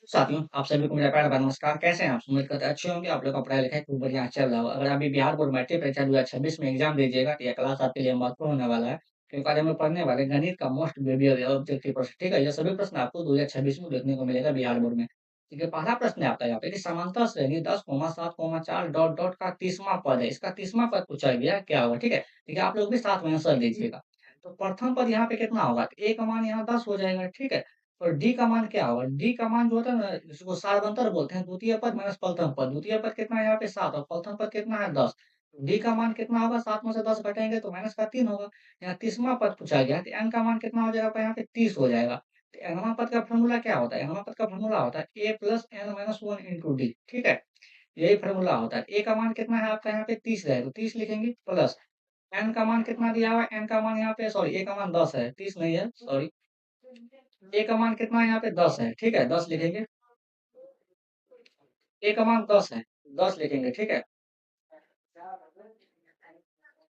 साथियों, आप सभी को मेरा प्यार भरा नमस्कार। कैसे हैं आप? उम्मीद करते हैं अच्छे होंगे। आप लोग का पढ़ाई-लिखाई खूब बढ़िया चल रहा होगा। अगर अभी बिहार बोर्ड मैट्रिक परीक्षा 2026 में एग्ज़ाम दीजिएगा, तो यह क्लास आपके लिए महत्वपूर्ण होने वाला है। क्योंकि आज हम लोग पढ़ने वाले हैं गणित का मोस्ट वेरिएबल ऑब्जेक्टिव प्रश्न, ठीक है? ये सभी प्रश्न आपको 2026 में देखने को मिलेगा बिहार बोर्ड में। ठीक है, पहला प्रश्न है आपका यहाँ पे कि समांतर श्रेणी 10, 7, 4 डॉट डॉट का 30वां पद है। इसका 30वां पद पूछा गया है, क्या होगा? ठीक है? ठीक है, आप लोग भी साथ में आंसर दीजिएगा। तो प्रथम पद यहाँ पे कितना होगा? तो a का मान यहाँ 10 हो जाएगा, ठीक है? और डी का मान क्या होगा? डी का मान जो होता है ना, जिसको सारवंतर बोलते हैं, द्वितीय पद माइनस प्रथम पद। द्वितीय पद कितना है यहाँ पे 7 और प्रथम पद कितना है 10। डी का मान कितना होगा? 7 में से 10 घटाएँगे तो माइनस का 3 होगा। यहाँ 30वां पद पूछा गया है, तो एन का मान कितना हो जाएगा आपका यहाँ पे 30 हो जाएगा। तो एनवां पद का फ़ॉर्मूला क्या होता है? एनवां पद का फ़ॉर्मूला होता है a plus n minus 1 into D, ठीक है? यही फ़ॉर्मूला होता है। a का मान कितना है आपका यहाँ पे 30 है, तो 30 लिखेंगे प्लस n का मान कितना दिया हुआ है? n का मान यहाँ पे सॉरी a का मान 10 है, 30 नहीं है, सॉरी। a का मान कितना है यहाँ पे 10 है, ठीक है? 10 लिखेंगे। a का मान 10 है, 10 लिखेंगे, ठीक है?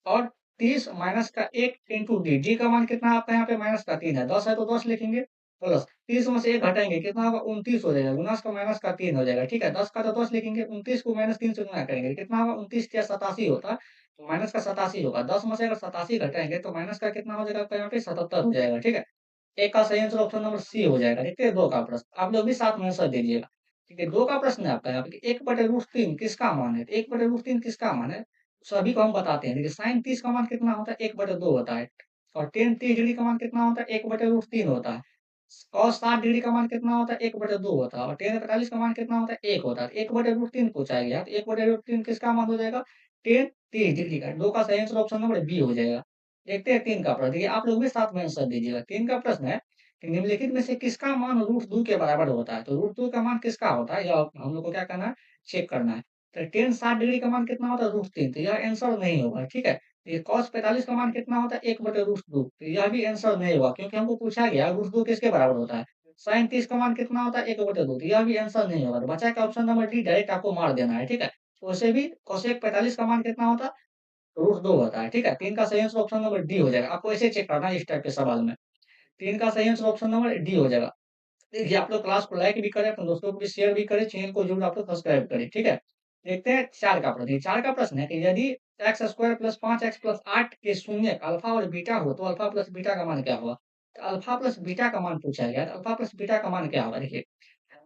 और 30 माइनस का 1 इंटू डी, डी का मान कितना है आपका यहाँ पे माइनस का 3 है, 10 है तो 10 लिखेंगे, प्लस 30 में से 1 घटाएँगे, कितना होगा 29 हो जाएगा, गुना का माइनस का 3 हो जाएगा, ठीक है? 10 का तो 10 लिखेंगे, 29 को माइनस 3 से गुना करेंगे, कितना होगा 29 तिया 87 होता है, तो माइनस का 87 होगा, 10 में से अगर 87 घटाएँगे तो माइनस का कितना हो जाएगा आपका यहाँ पे 77 हो जाएगा, ठीक है? ए का सही आंसर ऑप्शन नंबर सी हो जाएगा। देखते हैं 2 का प्रश्न। आप लोग भी साथ में आंसर दीजिएगा। ठीक है, 2 का प्रश्न है आपका यहाँ पे कि 1/√3 किसका मान है? 1/√3 किसका मान है? सभी को हम बताते हैं। देखिए साइन 30 का मान कितना होता है? 1/2 होता है। और tan 30 डिग्री का मान कितना होता है? 1/√3 होता है। cos 60 डिग्री का मान कितना होता है? 1/2 होता है। और tan 45 का मान कितना होता है? 1 होता है। 1/√3 पूछा गया। तो 1/√3 किसका मान हो जाएगा? tan 30 डिग्री का। 2 का सही आंसर ऑप्शन नंबर बी हो जाएगा। देखते हैं 3 का प्रश्न। देखिए आप लोग भी साथ में आंसर दीजिएगा। 3 का प्रश्न है कि निम्नलिखित में से किसका मान √2 के बराबर होता है? तो √2 का मान किसका होता है? यह हम लोग को क्या करना है? चेक करना है। तो tan 60 डिग्री का मान कितना होता है? √3, तो यह आंसर नहीं होगा, ठीक है? ये cos 45 का मान कितना होता है? 1/√2, तो यह भी आंसर नहीं होगा क्योंकि हमको पूछा गया √2 किसके बराबर होता है? sin 30 का मान कितना होता है? 1/2, तो यह भी आंसर नहीं होगा। तो बचा क्या ऑप्शन नंबर डी, डायरेक्ट आपको मार देना है, ठीक है? वैसे भी cosec 45 का मान कितना होता है? √2 होता है, ठीक है? 3 का सही आंसर ऑप्शन नंबर डी हो जाएगा। आपको ऐसे चेक करना है इस टाइप के सवाल में। 3 का सही आंसर ऑप्शन नंबर डी हो जाएगा। देखिए आप लोग क्लास को लाइक भी करें, अपने दोस्तों को भी शेयर भी करें, चैनल को ज़रूर आप लोग सब्सक्राइब करें, ठीक है? देखते हैं 4 का प्रश्न। 4 का प्रश्न है कि यदि x square plus 5x plus 8 के शून्यक अल्फा और बीटा हो, तो अल्फा प्लस बीटा का मान क्या होगा? तो अल्फा प्लस बीटा का मान पूछा गया है, तो अल्फा प्लस बीटा का मान क्या होगा? देखिए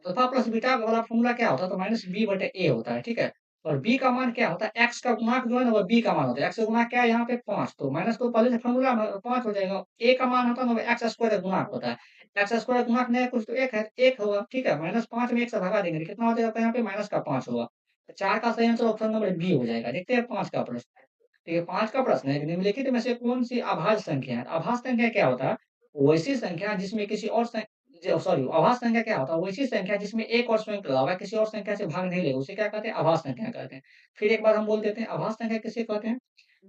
अल्फा प्लस बीटा वाला फ़ॉर्मूला क्या होता है? तो माइनस बी बटे ए होता है, ठीक है? और बी का मान क्या होता है? एक्स का गुणक जो है ना, वो बी का मान होता है। एक्स का गुणक क्या है यहाँ पे 5, तो माइनस तो पहले से फ़ॉर्मूला में 5 हो जाएगा। ए का मान होता है ना, वो एक्स स्क्वायर का गुणक होता है। एक्स स्क्वायर गुणक नहीं है कुछ, तो 1 है, 1 होगा, ठीक है? माइनस 5 में 1 से भगा देंगे, तो कितना हो जाएगा आपका यहाँ पे माइनस का 5 होगा। तो 4 का सही आंसर ऑप्शन नंबर बी हो जाएगा। देखते हैं 5 का प्रश्न। देखिए 5 का प्रश्न है कि निम्नलिखित में से कौन-सी अभाज्य संख्या है? अभाज्य संख्या क्या होता है? वैसी संख्या जिसमें किसी और सं ज सॉरी अभाज्य संख्या क्या होता है? वैसी संख्या जिसमें एक और स्वयं के अलावा किसी और संख्या से भाग नहीं लेगा, उसे क्या कहते हैं? अभाज्य संख्या कहते हैं। फिर एक बार हम बोल देते हैं अभाज्य संख्या किसे कहते हैं?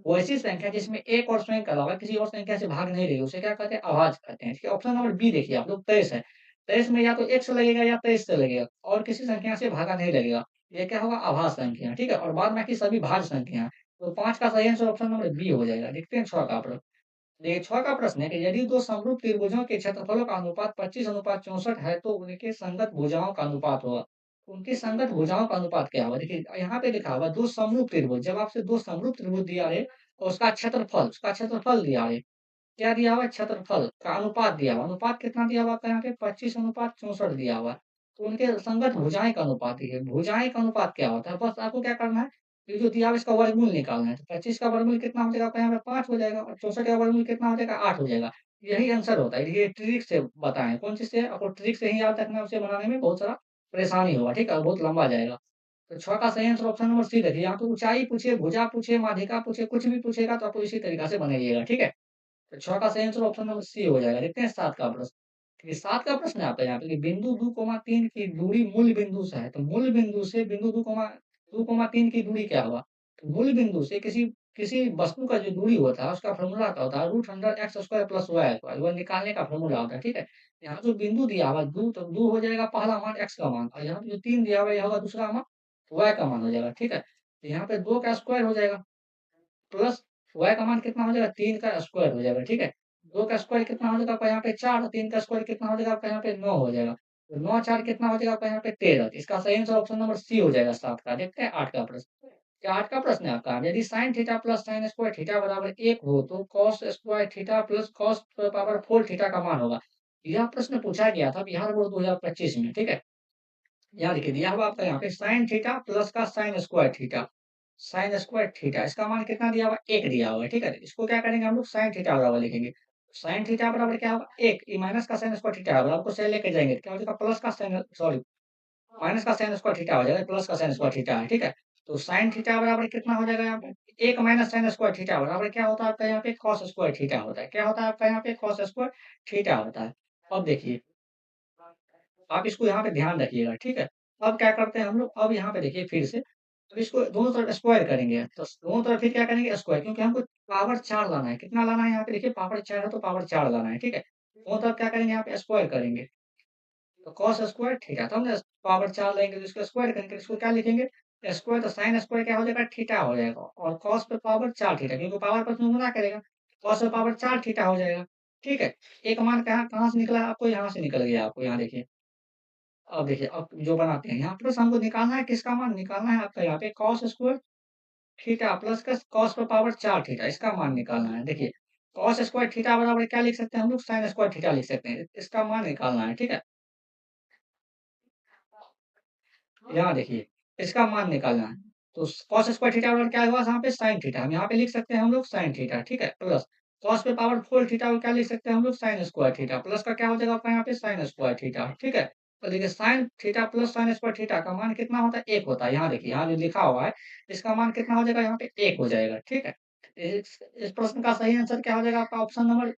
वैसी संख्या जिसमें एक और स्वयं के अलावा किसी और संख्या से भाग नहीं रही, उसे क्या कहते हैं? अभाज्य कहते हैं। इसके ऑप्शन नंबर बी देखिए आप लोग 23 है। 23 में या तो 1 से लगेगा या 23 से लगेगा और किसी संख्या से भागा नहीं लगेगा। ये क्या होगा? अभाज्य संख्या, ठीक है? और बाद बाकी सभी भाज्य संख्या हैं। तो 5 का सही आंसर ऑप्शन नंबर बी हो जाएगा। देखते हैं 6 का प्रश्न। देखिए 6 का प्रश्न है कि यदि 2 समरूप त्रिभुजों के क्षेत्रफलों का अनुपात 25:64 है, तो उनके संगत भुजाओं का अनुपात होगा। उनकी संगत भुजाओं का अनुपात क्या होगा? देखिए यहाँ पे लिखा हुआ 2 समरूप त्रिभुज, जब आपसे 2 समरूप त्रिभुज दिया है और उसका क्षेत्रफल दिया है। क्या दिया हुआ है? क्षेत्रफल का अनुपात दिया हुआ है। अनुपात कितना दिया हुआ है आपका यहाँ पे? 25:64 दिया हुआ है। तो उनके संगत भुजाएँ का अनुपात देखिए, भुजाएँ का अनुपात क्या होता है? बस आपको क्या करना है, ये जो दिया हुआ है इसका वर्गमूल निकालना है। तो 25 का वर्गमूल कितना हो जाएगा आपका यहाँ पे 5 हो जाएगा और 64 का वर्गमूल कितना हो जाएगा 8 हो जाएगा। यही आंसर होता है। ये ट्रिक से बताएँ, कौन चीज़ से? आपको ट्रिक से ही याद रखना है, उसे बनाने में बहुत सारा परेशानी होगा, ठीक है? और बहुत लंबा जाएगा। तो 6 का सही आंसर ऑप्शन नंबर सी देखिए, यहाँ पे ऊँचाई पूछे, भुजा पूछे, माध्यिका पूछे, कुछ भी पूछेगा तो आपको इसी तरीक़ा से बनाइएगा, ठीक है? तो 6 का सही आंसर ऑप्शन नंबर सी हो जाएगा। देखते हैं 7 का प्रश्न। देखिए 7 का प्रश्न है आपका यहाँ पे कि बिंदु 2, 3 की दूरी मूल बिंदु से है। तो मूल बिंदु से बिंदु 2, 3 की दूरी क्या होगा? तो मूल बिंदु से किसी किसी वस्तु का जो दूरी होता है उसका फ़ॉर्मूला क्या होता है? Root under X square plus Y square, वह निकालने का फ़ॉर्मूला होता है, ठीक है? यहाँ जो बिंदु दिया हुआ है 2, तो 2 हो जाएगा पहला मान एक्स का मान और यहाँ पे जो 3 दिया हुआ है यह होगा दूसरा मान वाई का मान हो जाएगा, ठीक है? तो यहाँ पे 2 का स्क्वायर हो जाएगा। प्लस y का मान कितना हो जाएगा 3 का स्क्वायर हो जाएगा, ठीक है? 2 का स्क्वायर कितना हो जाएगा आपका यहाँ पे 4 और 3 का स्क्वायर कितना हो जाएगा आपका यहाँ पे 9 हो जाएगा। तो 9 4 कितना हो जाएगा आपका यहाँ पे 13। तो इसका सही आंसर ऑप्शन नंबर सी हो जाएगा 7 का। देखते हैं 8 का प्रश्न। क्या 8 का प्रश्न है आपका, यदि sin theta plus sin square theta बराबर 1 हो तो cos square theta plus cos power 4 theta का मान होगा। यह प्रश्न पूछा गया था बिहार बोर्ड 2025 में, ठीक है? यहाँ देखिए दिया हुआ आपका यहाँ पे sin थीटा प्लस का sin स्क्वायर थीटा इसका मान कितना दिया हुआ 1 दिया हुआ है, ठीक है? इसको क्या करेंगे हम लोग sin थीटा बराबर लिखेंगे। sin थीटा बराबर क्या होगा 1 ये माइनस का sin स्क्वायर थीटा होगा, आपको सेल लेके जाएंगे तो क्या हो जाएगा प्लस का sin सॉरी माइनस का sin स्क्वायर थीटा हो जाएगा, प्लस का sin स्क्वायर थीटा है, ठीक है? तो sin थीटा बराबर कितना हो जाएगा यहाँ पे 1 माइनस sin स्क्वायर थीटा बराबर क्या होता है आपका यहाँ पे cos स्क्वायर थीटा होता है। क्या होता है आपका यहाँ पे cos स्क्वायर थीटा होता है। अब देखिए आप इसको यहाँ पे ध्यान रखिएगा, ठीक है? अब क्या करते हैं हम लोग, अब यहाँ पे देखिए फिर से, तो इसको दोनों तरफ स्क्वायर करेंगे, तो दोनों तरफ फिर क्या करेंगे स्क्वायर, क्योंकि हमको पावर 4 लाना है। कितना लाना है यहाँ पे देखिए पावर 4 है तो पावर 4 लाना है, ठीक है? दोनों तरफ क्या करेंगे यहाँ पे स्क्वायर करेंगे, तो cos स्क्वायर थीटा, तो हमने पावर 4 लेंगे तो इसको स्क्वायर करेंगे, इसको क्या लिखेंगे स्क्वायर, तो sin स्क्वायर क्या हो जाएगा थीटा हो जाएगा, और cos पे पावर 4 थीटा, क्योंकि पावर पर गुणा करेगा, cos पे पावर 4 थीटा हो जाएगा, ठीक है? एक मान कहाँ कहाँ से निकला आपको, यहाँ से निकल गया आपको, यहाँ देखिए। अब देखिए, अब जो बनाते हैं यहाँ प्लस हमको निकालना है, किसका मान निकालना है आपका यहाँ पे cos स्क्वायर थीटा प्लस का cos पे पावर 4 थीटा इसका मान निकालना है। देखिए cos स्क्वायर थीटा बराबर क्या लिख सकते हैं हम लोग sin स्क्वायर थीटा लिख सकते हैं। इसका मान निकालना है, ठीक है? यहाँ देखिए, इसका मान निकालना है। तो cos स्क्वायर थीटा बराबर क्या हुआ यहाँ पे sin थीटा, हम यहाँ पे लिख सकते हैं हम लोग sin थीटा, ठीक है? प्लस cos पे पावर 4 थीटा को क्या लिख सकते हैं हम लोग sin स्क्वायर थीटा, प्लस का क्या हो जाएगा आपका यहाँ पे sin स्क्वायर थीटा, ठीक है? तो देखिए sin theta plus sin square theta का मान कितना होता है 1 होता है। यहाँ देखिए, यहाँ जो लिखा हुआ है, इसका मान कितना हो जाएगा यहाँ पे 1 हो जाएगा, ठीक है? इस प्रश्न का सही आंसर क्या हो जाएगा आपका ऑप्शन नंबर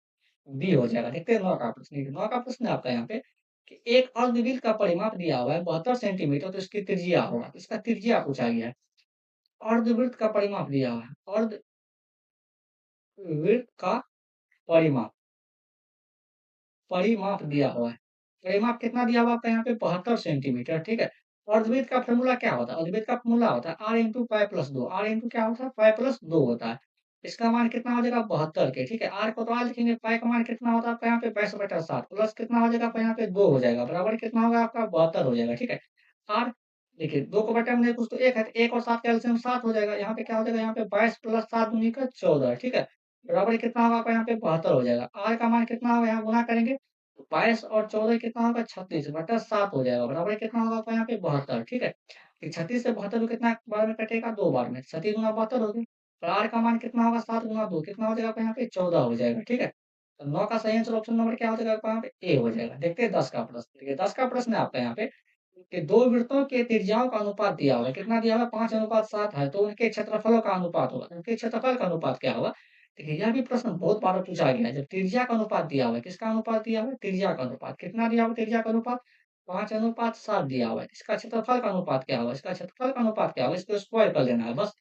बी हो जाएगा। देखते हैं 9 का प्रश्न, 9 का प्रश्न है आपका यहाँ पे कि एक अर्धवृत्त का परिमाप दिया हुआ है 72 सेंटीमीटर, तो इसकी त्रिज्या होगा, इसका त्रिज्या पूछा गया है। अर्धवृत्त का परिमाप दिया हुआ है, अर्धवृत्त का परिमाप परिमाप दिया हुआ है। परिमाप कितना दिया हुआ है आपका यहाँ पे 72 सेंटीमीटर, ठीक है? अर्धवृत्त का फ़ॉर्मूला क्या होता है? अर्धवृत्त का फ़ॉर्मूला होता है r into pi plus 2, r into क्या होता है पाई प्लस 2 होता है। इसका मान कितना हो जाएगा 72 के, ठीक है? r को तो r लिखेंगे, पाई का मान कितना होता है आपका यहाँ पे 22/7 प्लस कितना हो जाएगा आपका यहाँ पे 2 हो जाएगा, बराबर कितना होगा आपका 72 हो जाएगा, ठीक है? r देखिए 2 को बटा में नहीं कुछ तो 1 है, तो 1 और 7 का एलसीएम 7 हो जाएगा। यहाँ पे क्या हो जाएगा यहाँ पे 22 प्लस 7 दूनी का 14, ठीक है? बराबर कितना होगा आपका यहाँ पे 72 हो जाएगा। r का मान कितना होगा यहाँ गुणा करेंगे 22 और 14 कितना होगा 36 बटा 7 हो जाएगा, बराबर कितना होगा आपका यहाँ पे 72, ठीक है? 36 से 72 को कितना बार में कटेगा 2 बार में, 36 गुना 72 हो गई। और r का मान कितना होगा 7 गुना 2 कितना हो जाएगा आपका यहाँ पे 14 हो जाएगा, ठीक है? तो 9 का सही आंसर ऑप्शन नंबर क्या हो जाएगा आपका यहाँ पे ए हो जाएगा। देखते हैं 10 का प्रश्न, देखिए 10 का प्रश्न है आपका यहाँ पे कि 2 वृत्तों के त्रिज्याओं का अनुपात दिया हुआ है, कितना दिया हुआ है 5:7 है, तो उनके क्षेत्रफलों का अनुपात होगा, उनके क्षेत्रफल का अनुपात क्या होगा? देखिए यह भी प्रश्न बहुत बार पूछा गया है। जब त्रिज्या का अनुपात दिया हुआ है, किसका अनुपात दिया हुआ है? त्रिज्या का अनुपात। कितना दिया हुआ है त्रिज्या का अनुपात? 5:7 दिया हुआ है। इसका क्षेत्रफल का अनुपात क्या होगा? इसका क्षेत्रफल का अनुपात क्या होगा? इसको स्क्वायर कर लेना है बस।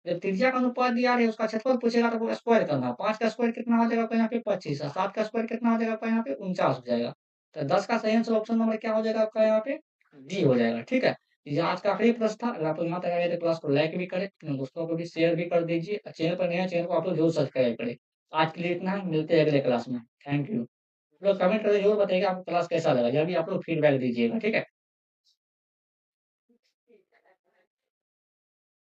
जब त्रिज्या का अनुपात दिया रहे उसका क्षेत्रफल पूछेगा तो वो स्क्वायर करना है। 5 का स्क्वायर कितना हो जाएगा आपका यहाँ पे 25 और 7 का स्क्वायर कितना हो जाएगा आपका यहाँ पे 49 हो जाएगा। तो 10 का सही आंसर ऑप्शन नंबर क्या हो जाएगा आपका यहाँ पे डी हो जाएगा, ठीक है? ये आज का आखिरी प्रश्न था। अगर आप लोग यहाँ तक आए तो क्लास को लाइक भी करें, अपने दोस्तों को भी शेयर भी कर दीजिए। चैनल पर नए हैं, चैनल को आप लोग जरूर सब्सक्राइब करें। आज के लिए इतना ही, मिलते हैं अगले क्लास में। Thank you. आप लोग कमेंट करके जरूर बताइएगा आपको क्लास कैसा लगा, यह भी आप लोग फीडबैक दीजिएगा, ठीक है?